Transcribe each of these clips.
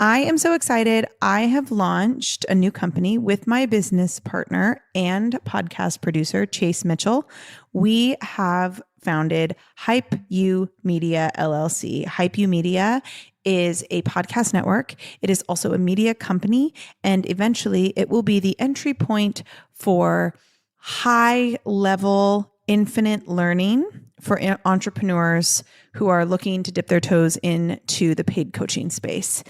I am so excited. I have launched a new company with my business partner and podcast producer, Chase Mitchell. We have founded Hype U Media LLC. Hype U Media is a podcast network. It is also a media company, and eventually it will be the entry point for high level infinite learning for entrepreneurs who are looking to dip their toes into the paid coaching space.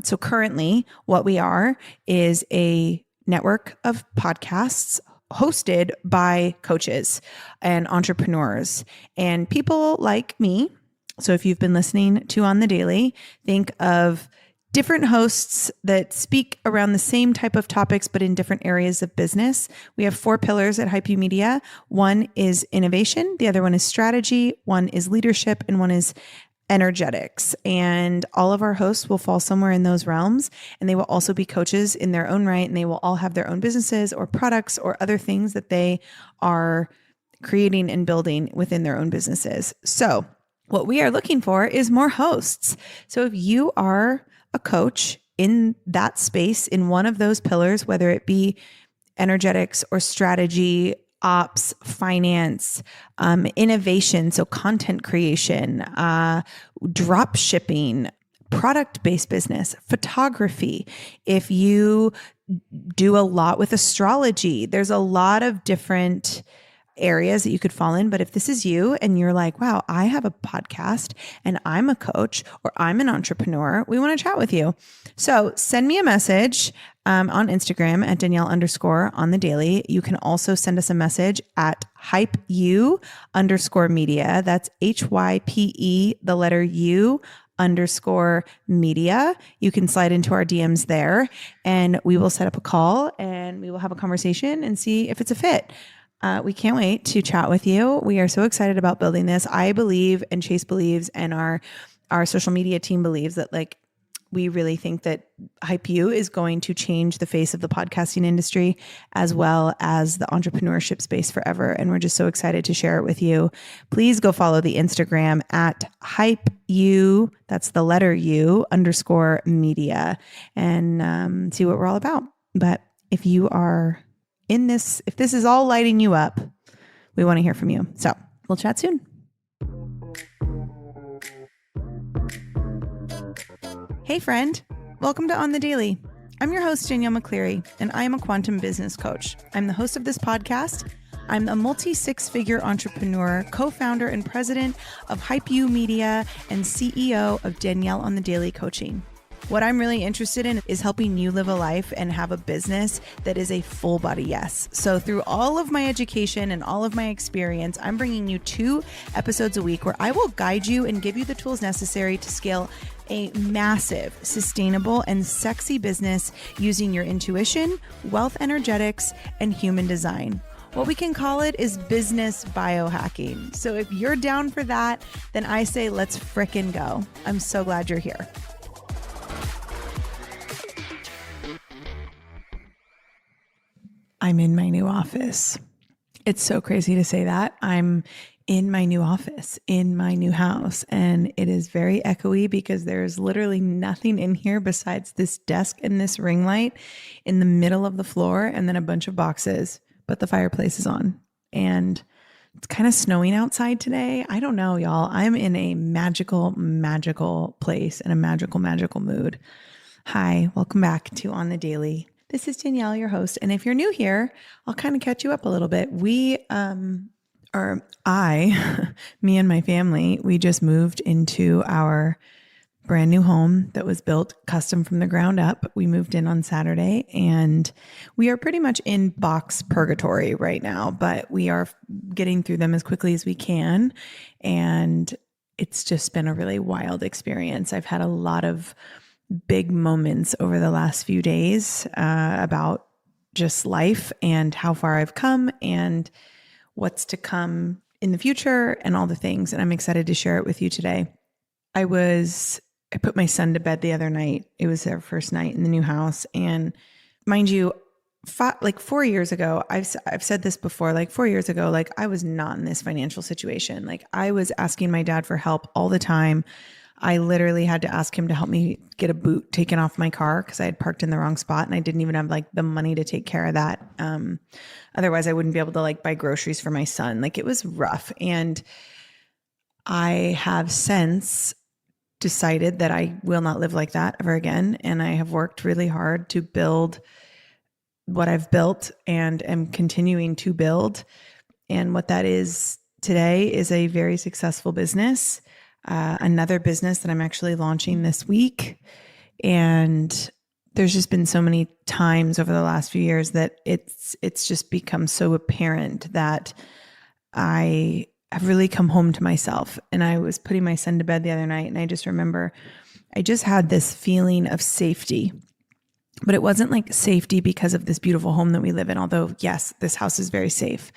So currently what we are is a network of podcasts hosted by coaches and entrepreneurs and people like me. So if you've been listening to On the Daily, think of different hosts that speak around the same type of topics, but in different areas of business. We have 4 pillars at Hype U Media. One is innovation. The other one is strategy. One is leadership, and one is energetics. And all of our hosts will fall somewhere in those realms. And they will also be coaches in their own right. And they will all have their own businesses or products or other things that they are creating and building within their own businesses. So what we are looking for is more hosts. So if you are a coach in that space, in one of those pillars, whether it be energetics or strategy, ops, finance, innovation, so content creation, drop shipping, product-based business, photography. If you do a lot with astrology, there's a lot of different areas that you could fall in. But if this is you and you're like, wow, I have a podcast and I'm a coach or I'm an entrepreneur, we want to chat with you. So send me a message on Instagram at Danielle_on-the-daily. You can also send us a message at HypeU_media. That's HYPE, the letter U_media. You can slide into our DMs there and we will set up a call and we will have a conversation and see if it's a fit. We can't wait to chat with you. We are so excited about building this. I believe, and Chase believes, and our social media team believes that we really think that Hype U is going to change the face of the podcasting industry as well as the entrepreneurship space forever. And we're just so excited to share it with you. Please go follow the Instagram at Hype U, that's the letter U_media, and see what we're all about. But if you are in this, if this is all lighting you up, we want to hear from you. So we'll chat soon. Hey friend, welcome to On the Daily. I'm your host, Danielle McCleary, and I am a quantum business coach. I'm the host of this podcast. I'm a multi-6-figure entrepreneur, co-founder and president of Hype U Media, and CEO of Danielle on the Daily Coaching. What I'm really interested in is helping you live a life and have a business that is a full body yes. So through all of my education and all of my experience, I'm bringing you 2 episodes a week where I will guide you and give you the tools necessary to scale a massive, sustainable, and sexy business using your intuition, wealth energetics, and human design. What we can call it is business biohacking. So if you're down for that, then I say let's frickin' go. I'm so glad you're here. I'm in my new office. It's so crazy to say that. I'm in my new office, in my new house, and it is very echoey because there's literally nothing in here besides this desk and this ring light in the middle of the floor and then a bunch of boxes, but the fireplace is on. And it's kind of snowing outside today. I don't know, y'all. I'm in a magical, magical place and a magical, magical mood. Hi, welcome back to On the Daily. This is Danielle, your host. And if you're new here, I'll kind of catch you up a little bit. Me and my family, we just moved into our brand new home that was built custom from the ground up. We moved in on Saturday and we are pretty much in box purgatory right now, but we are getting through them as quickly as we can. And it's just been a really wild experience. I've had a lot of big moments over the last few days about just life and how far I've come and what's to come in the future and all the things. And I'm excited to share it with you today. I put my son to bed the other night. It was their first night in the new house. And mind you, 4 years ago, I've said this before, 4 years ago, I was not in this financial situation. I was asking my dad for help all the time. I literally had to ask him to help me get a boot taken off my car because I had parked in the wrong spot and I didn't even have like the money to take care of that. Otherwise I wouldn't be able to like buy groceries for my son. Like it was rough. And I have since decided that I will not live like that ever again. And I have worked really hard to build what I've built and am continuing to build. And what that is today is a very successful business, another business that I'm actually launching this week. And there's just been so many times over the last few years that it's just become so apparent that I have really come home to myself. And I was putting my son to bed the other night and I just remember I just had this feeling of safety. But it wasn't like safety because of this beautiful home that we live in, although yes, this house is very safe.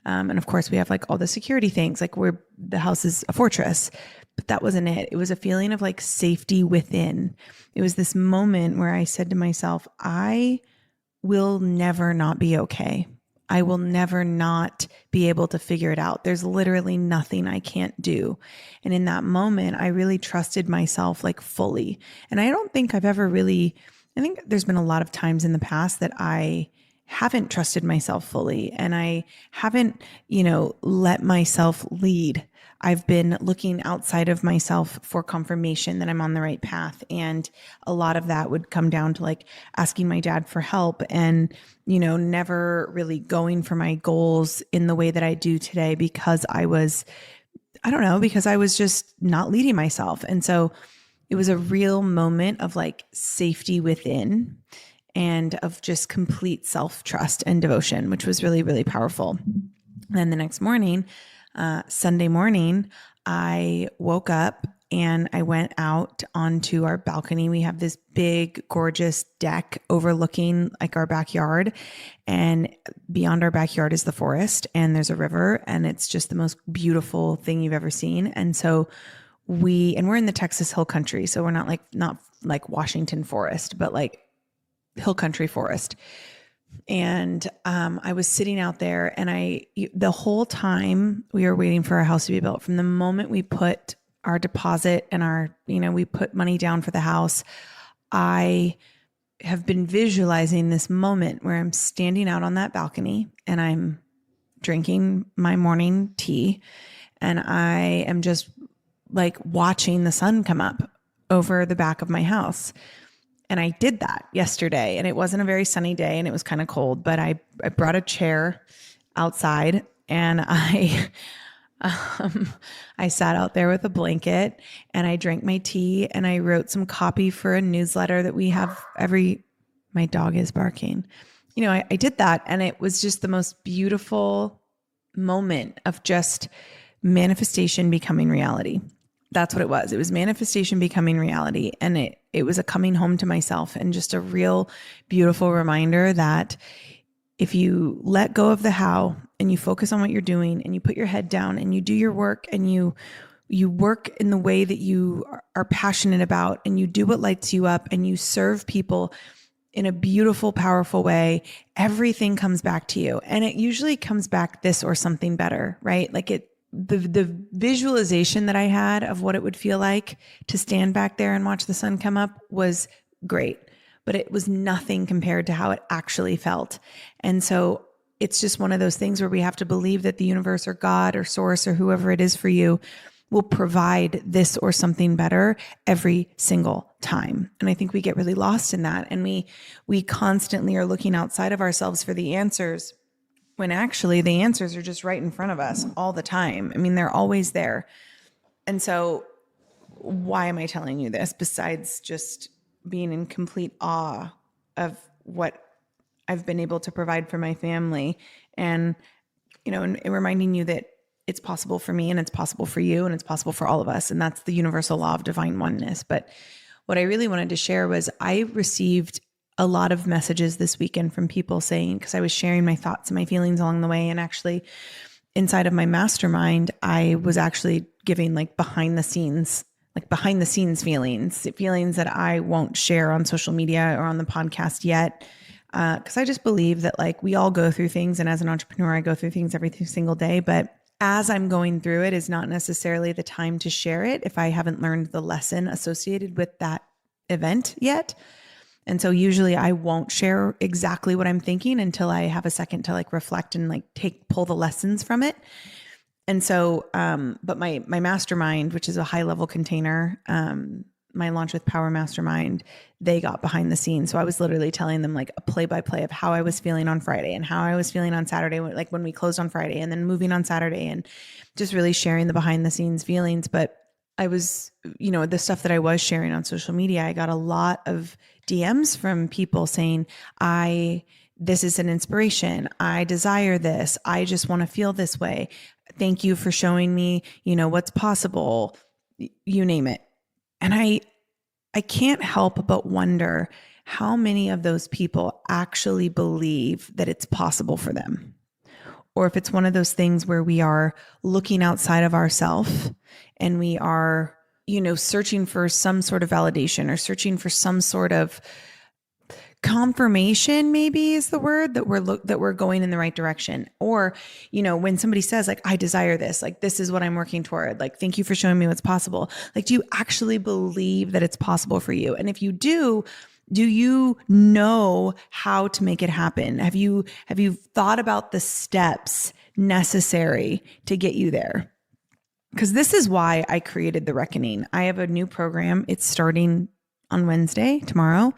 And of course we have like all the security things, like the house is a fortress, but that wasn't it. It was a feeling of like safety within. It was this moment where I said to myself, I will never not be okay. I will never not be able to figure it out. There's literally nothing I can't do. And in that moment, I really trusted myself like fully. And I don't think I've ever really, I think there's been a lot of times in the past that I haven't trusted myself fully and I haven't, let myself lead. I've been looking outside of myself for confirmation that I'm on the right path. And a lot of that would come down to like asking my dad for help and, never really going for my goals in the way that I do today because I was just not leading myself. And so it was a real moment of like safety within and of just complete self-trust and devotion, which was really, really powerful. And then the next morning, Sunday morning, I woke up and I went out onto our balcony. We have this big, gorgeous deck overlooking like our backyard, and beyond our backyard is the forest and there's a river, and it's just the most beautiful thing you've ever seen. And so we're in the Texas Hill Country. So we're not like Washington forest, but like hill country forest. And I was sitting out there and the whole time we were waiting for our house to be built, from the moment we put our deposit and we put money down for the house, I have been visualizing this moment where I'm standing out on that balcony and I'm drinking my morning tea and I am just like watching the sun come up over the back of my house. And I did that yesterday, and it wasn't a very sunny day and it was kind of cold, but I brought a chair outside and I sat out there with a blanket and I drank my tea and I wrote some copy for a newsletter that we have my dog is barking. I did that, and it was just the most beautiful moment of just manifestation becoming reality. That's what it was. It was manifestation becoming reality. And it was a coming home to myself and just a real beautiful reminder that if you let go of the how and you focus on what you're doing and you put your head down and you do your work and you work in the way that you are passionate about and you do what lights you up and you serve people in a beautiful, powerful way, everything comes back to you. And it usually comes back this or something better, right? Like the visualization that I had of what it would feel like to stand back there and watch the sun come up was great, but it was nothing compared to how it actually felt. And so it's just one of those things where we have to believe that the universe or God or source or whoever it is for you will provide this or something better every single time. And I think we get really lost in that. And we constantly are looking outside of ourselves for the answers, when actually the answers are just right in front of us all the time. I mean, they're always there. And so why am I telling you this besides just being in complete awe of what I've been able to provide for my family and reminding you that it's possible for me and it's possible for you and it's possible for all of us. And that's the universal law of divine oneness. But what I really wanted to share was I received a lot of messages this weekend from people saying, because I was sharing my thoughts and my feelings along the way. And actually inside of my mastermind, I was actually giving like behind the scenes feelings that I won't share on social media or on the podcast yet. Cause I just believe that like we all go through things. And as an entrepreneur, I go through things every single day, but as I'm going through it is not necessarily the time to share it if I haven't learned the lesson associated with that event yet. And so usually I won't share exactly what I'm thinking until I have a second to like reflect and like pull the lessons from it. And so, but my mastermind, which is a high level container, my Launch with Power mastermind, they got behind the scenes. So I was literally telling them like a play by play of how I was feeling on Friday and how I was feeling on Saturday, like when we closed on Friday and then moving on Saturday, and just really sharing the behind the scenes feelings. But I was, the stuff that I was sharing on social media, I got a lot of DMs from people saying, this is an inspiration. I desire this. I just want to feel this way. Thank you for showing me, what's possible, you name it. And I can't help but wonder how many of those people actually believe that it's possible for them. Or if it's one of those things where we are looking outside of ourselves and we are, searching for some sort of validation or searching for some sort of confirmation, maybe is the word, that we're going in the right direction. Or, when somebody says like, I desire this, like, this is what I'm working toward, like, thank you for showing me what's possible. Like, do you actually believe that it's possible for you? And if you do you know how to make it happen? Have you thought about the steps necessary to get you there? Because this is why I created The Reckoning. I have a new program. It's starting on Wednesday, tomorrow.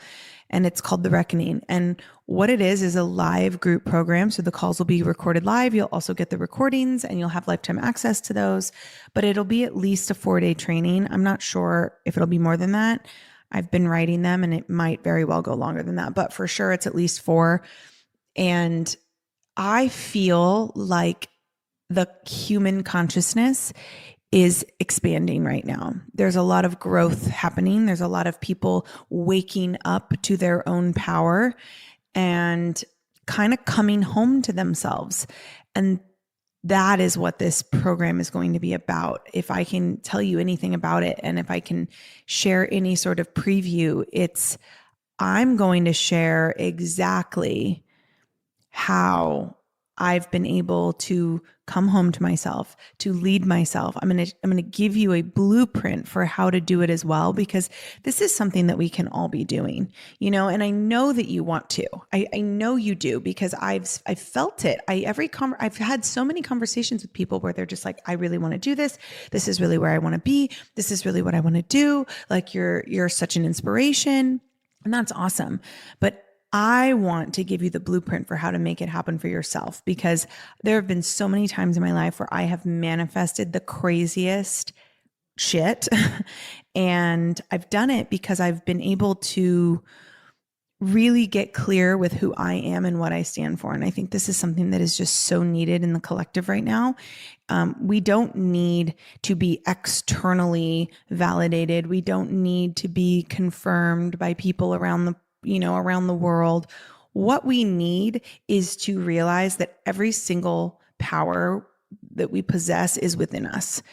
And it's called The Reckoning. And what it is a live group program. So the calls will be recorded live. You'll also get the recordings and you'll have lifetime access to those. But it'll be at least a 4-day training. I'm not sure if it'll be more than that. I've been writing them and it might very well go longer than that. But for sure, it's at least 4. And I feel like the human consciousness is expanding right now. There's a lot of growth happening. There's a lot of people waking up to their own power and kind of coming home to themselves. And that is what this program is going to be about. If I can tell you anything about it, and if I can share any sort of preview, I'm going to share exactly how I've been able to come home to myself, to lead myself. I'm going to give you a blueprint for how to do it as well, because this is something that we can all be doing, and I know that you want to. I know you do, because I've felt it. I've had so many conversations with people where they're just like, I really want to do this. This is really where I want to be. This is really what I want to do. Like, you're such an inspiration, and that's awesome. But I want to give you the blueprint for how to make it happen for yourself, because there have been so many times in my life where I have manifested the craziest shit. And I've done it because I've been able to really get clear with who I am and what I stand for. And I think this is something that is just so needed in the collective right now. We don't need to be externally validated. We don't need to be confirmed by people around the world. What we need is to realize that every single power that we possess is within us.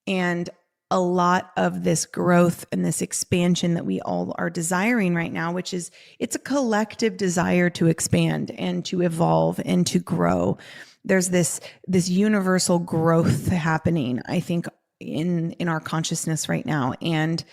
And a lot of this growth and this expansion that we all are desiring right now, it's a collective desire to expand and to evolve and to grow. There's this universal growth happening, I think, in our consciousness right now. And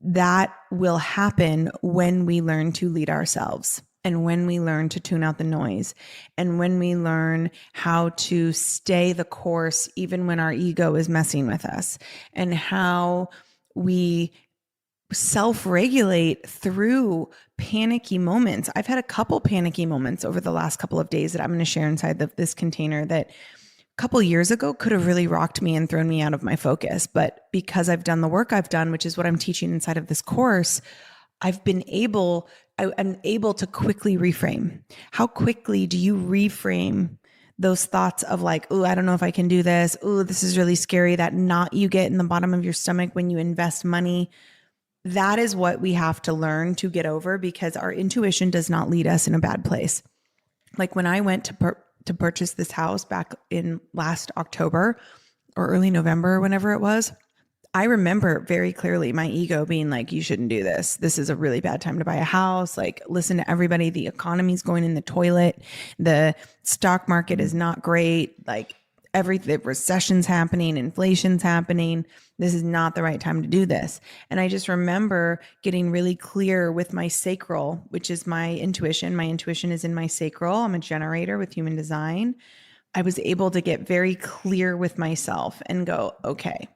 that will happen when we learn to lead ourselves, and when we learn to tune out the noise, and when we learn how to stay the course even when our ego is messing with us, and how we self-regulate through panicky moments. I've had a couple panicky moments over the last couple of days that I'm going to share inside this container that couple years ago could have really rocked me and thrown me out of my focus. But because I've done the work I've done, which is what I'm teaching inside of this course, I'm able to quickly reframe. How quickly do you reframe those thoughts of like, oh, I don't know if I can do this. Oh, this is really scary. That knot you get in the bottom of your stomach when you invest money. That is what we have to learn to get over, because our intuition does not lead us in a bad place. Like when I went to purchase this house back in last October or early November, whenever it was, I remember very clearly my ego being like, you shouldn't do this. This is a really bad time to buy a house. Like, listen to everybody. The economy's going in the toilet. The stock market is not great. Like, the recession's happening, inflation's happening. This is not the right time to do this. And I just remember getting really clear with my sacral, which is my intuition. My intuition is in my sacral. I'm a generator with human design. I was able to get very clear with myself and go, okay,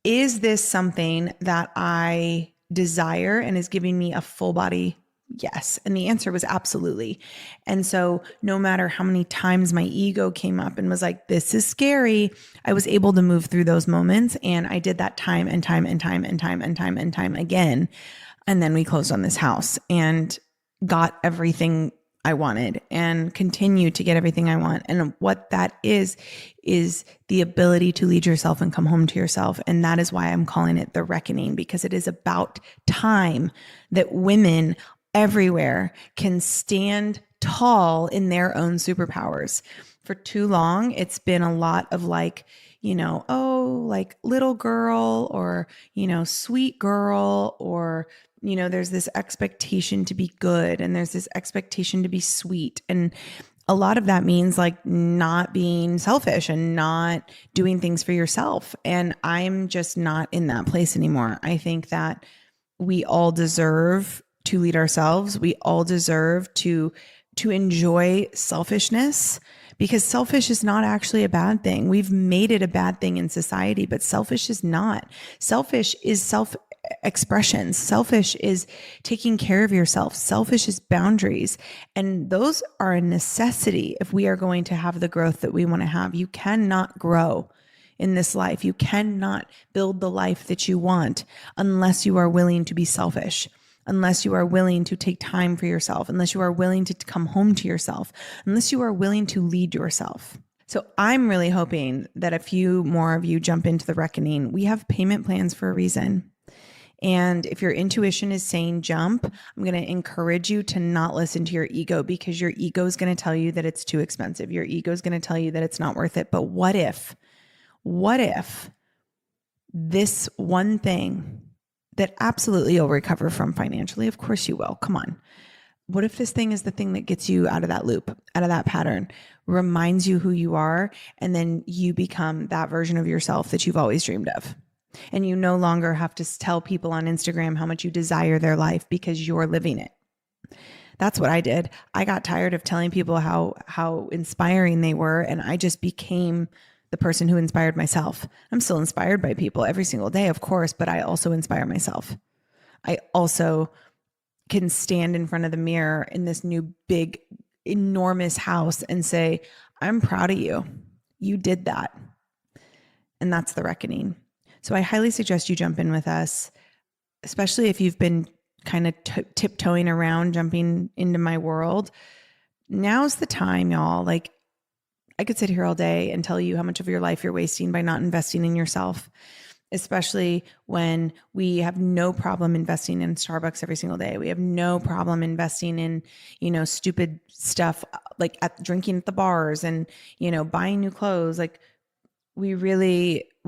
is this something that I desire and is giving me a full body yes? And the answer was absolutely. And so no matter how many times my ego came up and was like, this is scary, I was able to move through those moments. And I did that time and time and time and time and time and time again. And then we closed on this house and got everything I wanted and continue to get everything I want. And what that is the ability to lead yourself and come home to yourself. And that is why I'm calling it the reckoning, because it is about time that women everywhere can stand tall in their own superpowers. For too long, it's been a lot of like, oh, like little girl or, sweet girl, or, there's this expectation to be good and there's this expectation to be sweet. And a lot of that means like not being selfish and not doing things for yourself. And I'm just not in that place anymore. I think that we all deserve to lead ourselves. We all deserve to enjoy selfishness, because selfish is not actually a bad thing. We've made it a bad thing in society, but selfish is not. Selfish is self-expression. Selfish is taking care of yourself. Selfish is boundaries. And those are a necessity if we are going to have the growth that we want to have. You cannot grow in this life. You cannot build the life that you want unless you are willing to be selfish, unless you are willing to take time for yourself, unless you are willing to come home to yourself, unless you are willing to lead yourself. So I'm really hoping that a few more of you jump into the reckoning. We have payment plans for a reason. And if your intuition is saying jump, I'm going to encourage you to not listen to your ego, because your ego is going to tell you that it's too expensive. Your ego is going to tell you that it's not worth it. But what if this one thing that absolutely you'll recover from financially? Of course you will. Come on. What if this thing is the thing that gets you out of that loop, out of that pattern, reminds you who you are, and then you become that version of yourself that you've always dreamed of? And you no longer have to tell people on Instagram how much you desire their life because you're living it. That's what I did. I got tired of telling people how inspiring they were, and I just became the person who inspired myself. I'm still inspired by people every single day, of course, but I also inspire myself. I also can stand in front of the mirror in this new big, enormous house and say, I'm proud of you. You did that. And that's the reckoning. So I highly suggest you jump in with us, especially if you've been kind of tiptoeing around jumping into my world. Now's the time, y'all. Like, I could sit here all day and tell you how much of your life you're wasting by not investing in yourself, especially when we have no problem investing in Starbucks every single day. We have no problem investing in, stupid stuff like drinking at the bars and, buying new clothes. Like we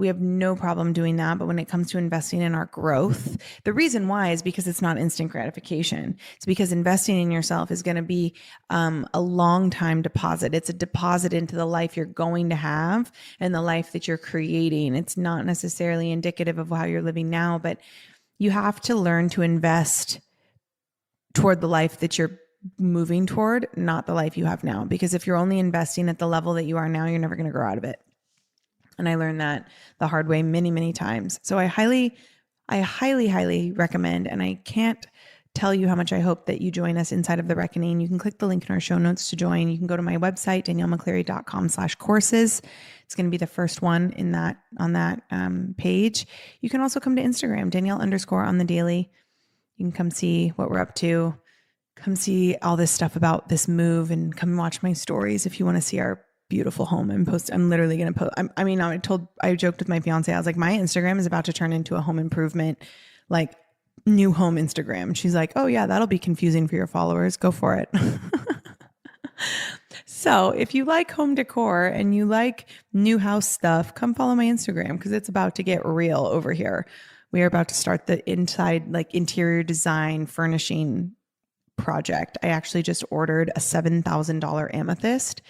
have no problem doing that. But when it comes to investing in our growth, the reason why is because it's not instant gratification. It's because investing in yourself is going to be a long time deposit. It's a deposit into the life you're going to have and the life that you're creating. It's not necessarily indicative of how you're living now, but you have to learn to invest toward the life that you're moving toward, not the life you have now. Because if you're only investing at the level that you are now, you're never going to grow out of it. And I learned that the hard way many, many times. So I highly, highly recommend, and I can't tell you how much I hope that you join us inside of The Reckoning. You can click the link in our show notes to join. You can go to my website, daniellemccleary.com/courses. It's going to be the first one on that page. You can also come to Instagram, Danielle_on_the_daily. You can come see what we're up to. Come see all this stuff about this move and come watch my stories if you want to see our beautiful home. I'm literally going to post. I joked with my fiance. I was like, my Instagram is about to turn into a home improvement, like new home Instagram. She's like, oh yeah, that'll be confusing for your followers. Go for it. So if you like home decor and you like new house stuff, come follow my Instagram because it's about to get real over here. We are about to start the inside, like interior design furnishing project. I actually just ordered a $7,000 amethyst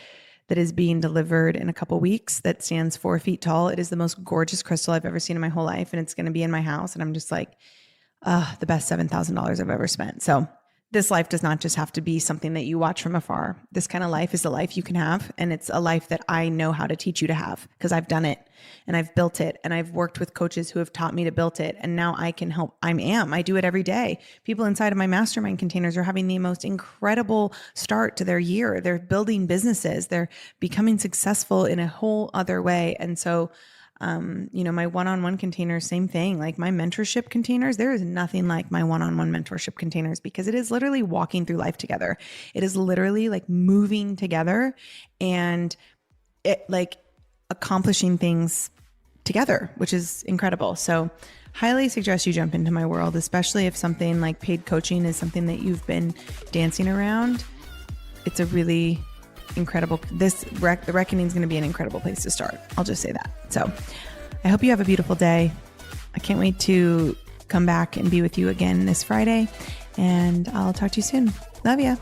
that is being delivered in a couple weeks that stands 4 feet tall. It is the most gorgeous crystal I've ever seen in my whole life. And it's going to be in my house. And I'm just like, the best $7,000 I've ever spent. So this life does not just have to be something that you watch from afar. This kind of life is a life you can have. And it's a life that I know how to teach you to have because I've done it and I've built it and I've worked with coaches who have taught me to build it. And now I can help. I do it every day. People inside of my mastermind containers are having the most incredible start to their year. They're building businesses. They're becoming successful in a whole other way. And so my one-on-one containers, same thing. Like my mentorship containers, there is nothing like my one-on-one mentorship containers because it is literally walking through life together. It is literally like moving together and it like accomplishing things together, which is incredible. So highly suggest you jump into my world, especially if something like paid coaching is something that you've been dancing around. It's a really incredible. The reckoning is going to be an incredible place to start. I'll just say that. So I hope you have a beautiful day. I can't wait to come back and be with you again this Friday, and I'll talk to you soon. Love ya.